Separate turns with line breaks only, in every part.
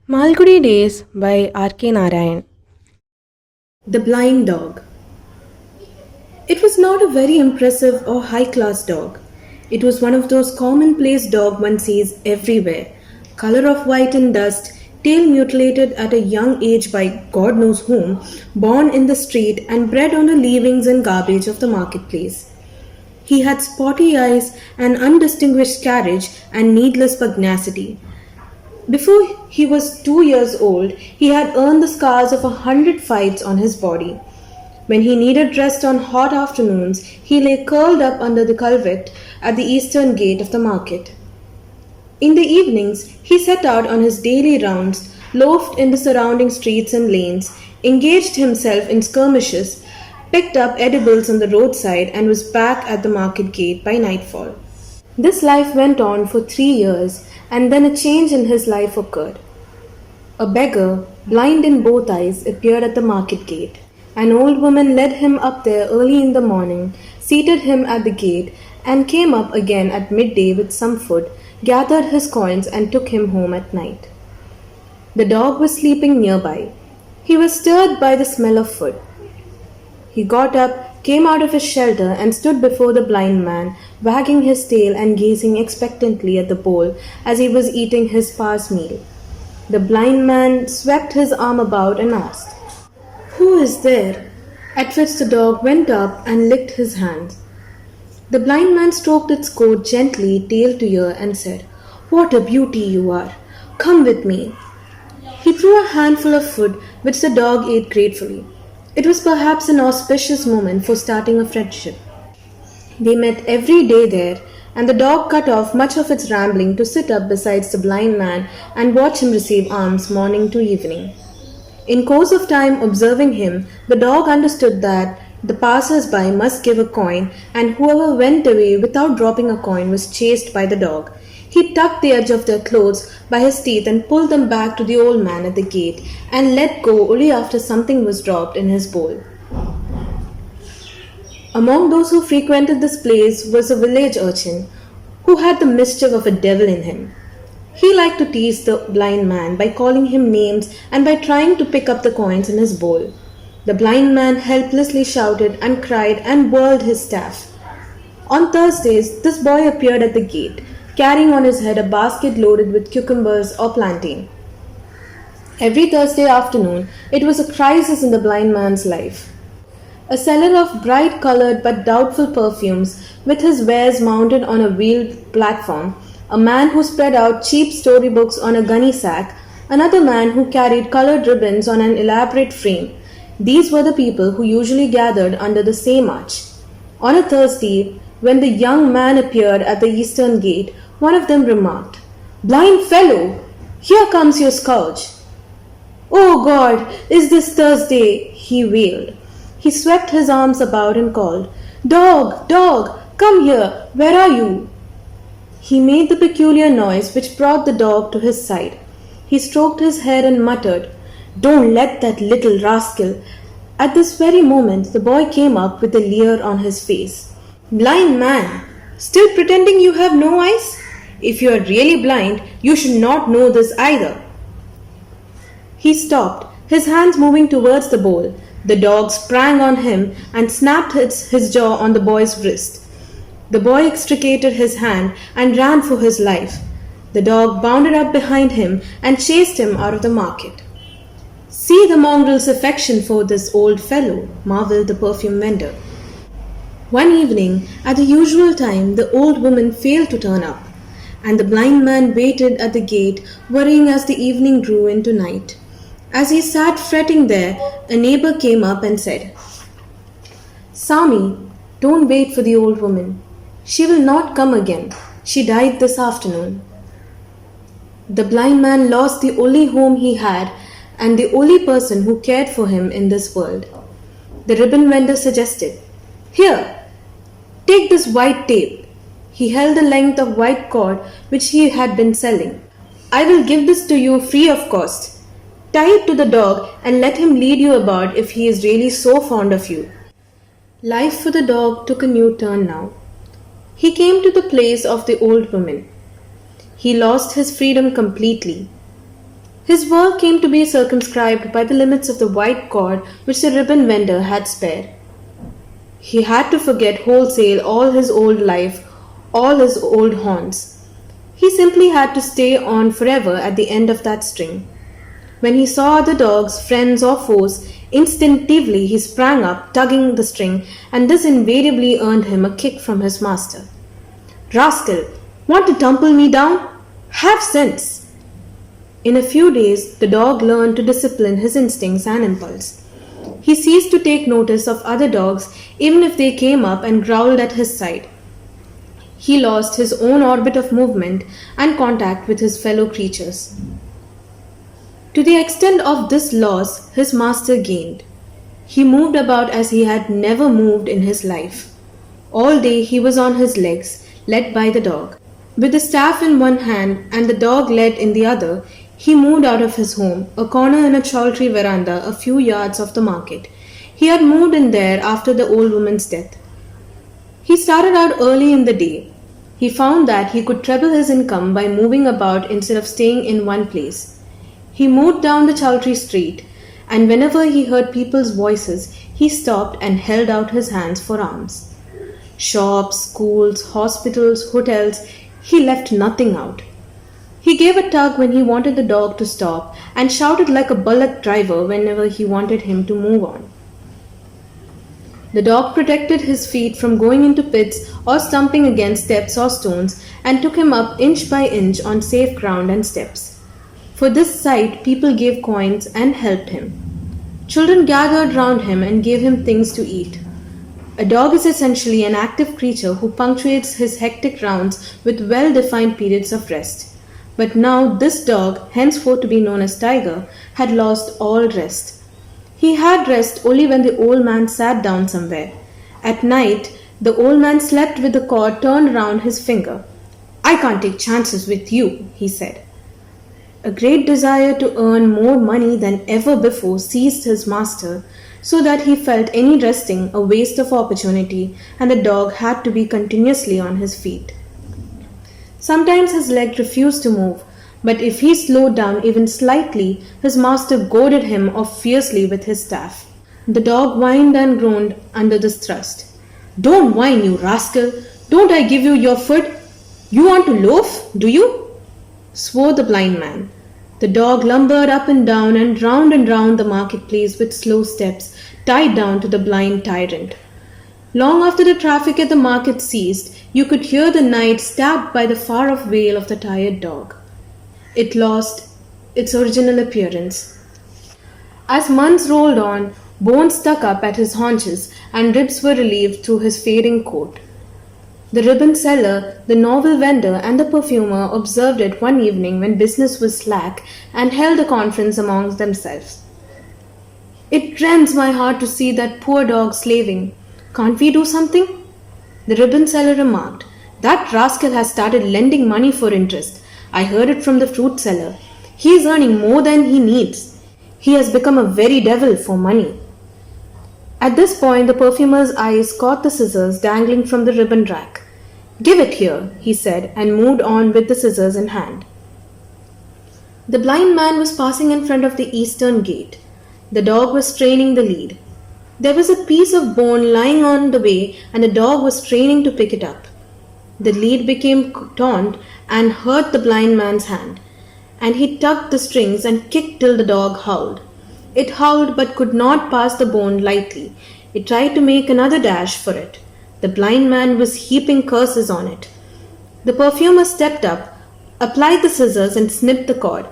Malgudi Days by R.K. Narayan.
The Blind Dog. It was not a very impressive or high class dog. It was one of those commonplace dogs one sees everywhere. Color of white and dust, tail mutilated at a young age by God knows whom, born in the street and bred on the leavings and garbage of the marketplace. He had spotty eyes, an undistinguished carriage, and needless pugnacity. Before he was 2 years old, he had earned the scars of 100 fights on his body. When he needed rest on hot afternoons, he lay curled up under the culvert at the eastern gate of the market. In the evenings, he set out on his daily rounds, loafed in the surrounding streets and lanes, engaged himself in skirmishes, picked up edibles on the roadside, and was back at the market gate by nightfall. This life went on for 3 years, and then a change in his life occurred. A beggar, blind in both eyes, appeared at the market gate. An old woman led him up there early in the morning, seated him at the gate, and came up again at midday with some food, gathered his coins, and took him home at night. The dog was sleeping nearby. He was stirred by the smell of food. He got up, came out of his shelter, and stood before the blind man, wagging his tail and gazing expectantly at the bowl as he was eating his sparse meal. The blind man swept his arm about and asked, "Who is there?" At which the dog went up and licked his hands. The blind man stroked its coat gently, tail to ear, and said, "What a beauty you are! Come with me." He threw a handful of food, which the dog ate gratefully. It was perhaps an auspicious moment for starting a friendship. They met every day there, and the dog cut off much of its rambling to sit up beside the blind man and watch him receive alms morning to evening. In course of time observing him, the dog understood that the passers-by must give a coin, and whoever went away without dropping a coin was chased by the dog. He tucked the edge of their clothes by his teeth and pulled them back to the old man at the gate, and let go only after something was dropped in his bowl. Among those who frequented this place was a village urchin, who had the mischief of a devil in him. He liked to tease the blind man by calling him names and by trying to pick up the coins in his bowl. The blind man helplessly shouted and cried and whirled his staff. On Thursdays, this boy appeared at the gate, carrying on his head a basket loaded with cucumbers or plantain. Every Thursday afternoon, it was a crisis in the blind man's life. A seller of bright colored but doubtful perfumes, with his wares mounted on a wheeled platform, a man who spread out cheap storybooks on a gunny sack, another man who carried colored ribbons on an elaborate frame. These were the people who usually gathered under the same arch. On a Thursday, when the young man appeared at the eastern gate, one of them remarked, "Blind fellow, here comes your scourge." "Oh God, is this Thursday?" he wailed. He swept his arms about and called, "Dog, dog, come here, where are you?" He made the peculiar noise which brought the dog to his side. He stroked his head and muttered, "Don't let that little rascal." At this very moment, the boy came up with a leer on his face. "Blind man, still pretending you have no eyes? If you are really blind, you should not know this either." He stopped, his hands moving towards the bowl. The dog sprang on him and snapped his jaw on the boy's wrist. The boy extricated his hand and ran for his life. The dog bounded up behind him and chased him out of the market. "See the mongrel's affection for this old fellow," marveled the perfume vendor. One evening, at the usual time, the old woman failed to turn up, and the blind man waited at the gate, worrying as the evening grew into night. As he sat fretting there, a neighbor came up and said, "Sami, don't wait for the old woman. She will not come again. She died this afternoon." The blind man lost the only home he had and the only person who cared for him in this world. The ribbon vendor suggested, "Here, take this white tape." He held a length of white cord which he had been selling. "I will give this to you free of cost. Tie it to the dog and let him lead you about if he is really so fond of you." Life for the dog took a new turn now. He came to the place of the old woman. He lost his freedom completely. His work came to be circumscribed by the limits of the white cord which the ribbon vendor had spared. He had to forget wholesale all his old life, all his old haunts. He simply had to stay on forever at the end of that string. When he saw other dogs, friends or foes, instinctively he sprang up, tugging the string, and this invariably earned him a kick from his master. Rascal, want to tumble me down? Have sense! In a few days, the dog learned to discipline his instincts and impulse. He ceased to take notice of other dogs even if they came up and growled at his side. He lost his own orbit of movement and contact with his fellow creatures. To the extent of this loss, his master gained. He moved about as he had never moved in his life. All day he was on his legs, led by the dog. With the staff in one hand and the dog led in the other, he moved out of his home, a corner in a choultry veranda a few yards off the market. He had moved in there after the old woman's death. He started out early in the day. He found that he could treble his income by moving about instead of staying in one place. He moved down the Choultry street, and whenever he heard people's voices, he stopped and held out his hands for alms. Shops, schools, hospitals, hotels, he left nothing out. He gave a tug when he wanted the dog to stop and shouted like a bullock driver whenever he wanted him to move on. The dog protected his feet from going into pits or stumping against steps or stones and took him up inch by inch on safe ground and steps. For this sight, people gave coins and helped him. Children gathered round him and gave him things to eat. A dog is essentially an active creature who punctuates his hectic rounds with well-defined periods of rest. But now this dog, henceforth to be known as Tiger, had lost all rest. He had rest only when the old man sat down somewhere. At night, the old man slept with the cord turned round his finger. "I can't take chances with you," he said. A great desire to earn more money than ever before seized his master, so that he felt any resting a waste of opportunity, and the dog had to be continuously on his feet. Sometimes his leg refused to move, but if he slowed down even slightly, his master goaded him off fiercely with his staff. The dog whined and groaned under this thrust. "Don't whine, you rascal! Don't I give you your food? You want to loaf, do you?" swore the blind man. The dog lumbered up and down round the marketplace with slow steps, tied down to the blind tyrant. Long after the traffic at the market ceased, you could hear the night stabbed by the far-off wail of the tired dog. It lost its original appearance. As months rolled on, bones stuck up at his haunches and ribs were relieved through his fading coat. The ribbon seller, the novel vendor, and the perfumer observed it one evening when business was slack and held a conference amongst themselves. "It rends my heart to see that poor dog slaving. Can't we do something?" The ribbon seller remarked. "That rascal has started lending money for interest. I heard it from the fruit seller. He is earning more than he needs. He has become a very devil for money." At this point, the perfumer's eyes caught the scissors dangling from the ribbon rack. "Give it here," he said, and moved on with the scissors in hand. The blind man was passing in front of the eastern gate. The dog was straining the lead. There was a piece of bone lying on the way, and the dog was straining to pick it up. The lead became taut and hurt the blind man's hand, and he tugged the strings and kicked till the dog howled. It howled but could not pass the bone lightly. It tried to make another dash for it. The blind man was heaping curses on it. The perfumer stepped up, applied the scissors, and snipped the cord.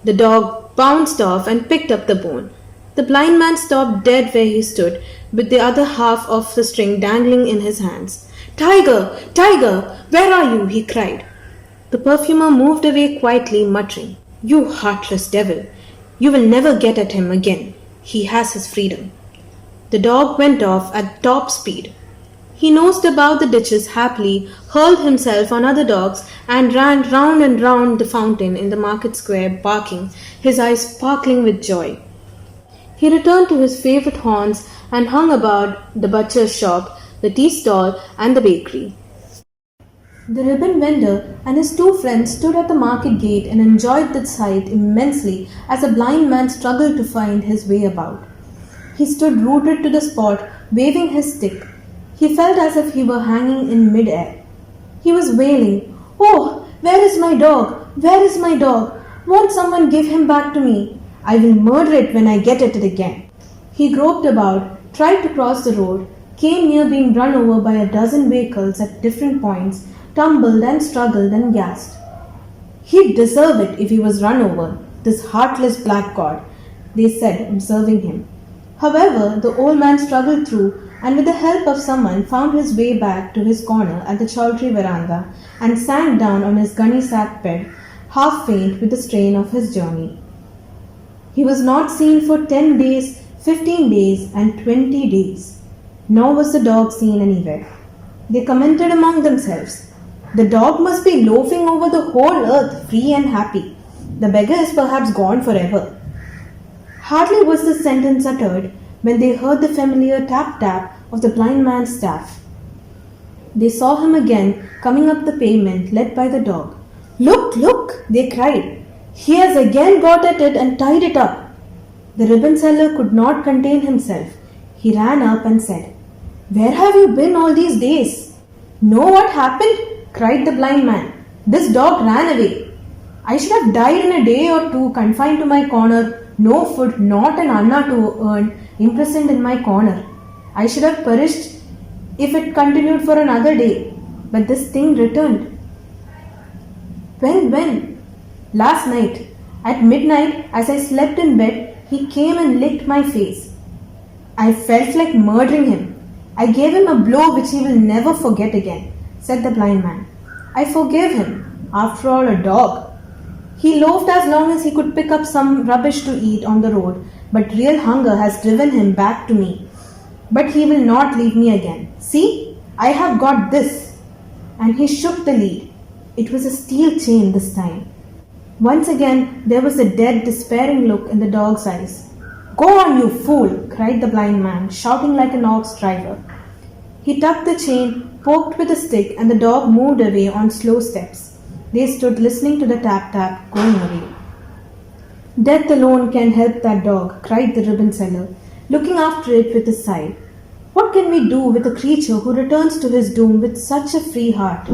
The dog bounced off and picked up the bone. The blind man stopped dead where he stood, with the other half of the string dangling in his hands. "Tiger! Tiger! Where are you?" he cried. The perfumer moved away quietly, muttering, "You heartless devil! You will never get at him again. He has his freedom." The dog went off at top speed. He nosed about the ditches happily, hurled himself on other dogs, and ran round and round the fountain in the market square, barking, his eyes sparkling with joy. He returned to his favorite haunts and hung about the butcher's shop, the tea stall, and the bakery. The ribbon vendor and his two friends stood at the market gate and enjoyed the sight immensely as the blind man struggled to find his way about. He stood rooted to the spot, waving his stick. He felt as if he were hanging in mid-air. He was wailing, "Oh, where is my dog? Where is my dog? Won't someone give him back to me? I will murder it when I get at it again." He groped about, tried to cross the road, came near being run over by a dozen vehicles at different points, tumbled and struggled and gasped. He'd deserve it if he was run over, this heartless blackguard, they said, observing him. However, the old man struggled through and with the help of someone found his way back to his corner at the Chaudhry veranda and sank down on his gunny sack bed, half faint with the strain of his journey. He was not seen for 10 days, 15 days, and 20 days. Nor was the dog seen anywhere. They commented among themselves, "The dog must be loafing over the whole earth, free and happy. The beggar is perhaps gone forever." Hardly was the sentence uttered when they heard the familiar tap-tap of the blind man's staff. They saw him again coming up the pavement led by the dog. "Look, look!" they cried. "He has again got at it and tied it up." The ribbon seller could not contain himself. He ran up and said, "Where have you been all these days?" "Know what happened?" cried the blind man. "This dog ran away. I should have died in a day or two confined to my corner, no food, not an anna to earn, imprisoned in my corner. I should have perished if it continued for another day. But this thing returned." When? "Last night. At midnight, as I slept in bed, he came and licked my face. I felt like murdering him. I gave him a blow which he will never forget again," said the blind man. "I forgave him. After all, a dog. He loafed as long as he could pick up some rubbish to eat on the road, but real hunger has driven him back to me. But he will not leave me again. See, I have got this." And he shook the lead. It was a steel chain this time. Once again, there was a dead, despairing look in the dog's eyes. "Go on, you fool!" cried the blind man, shouting like an ox driver. He tucked the chain, poked with a stick, and the dog moved away on slow steps. They stood listening to the tap-tap going away. "Death alone can help that dog," cried the ribbon seller, looking after it with a sigh. "What can we do with a creature who returns to his doom with such a free heart?"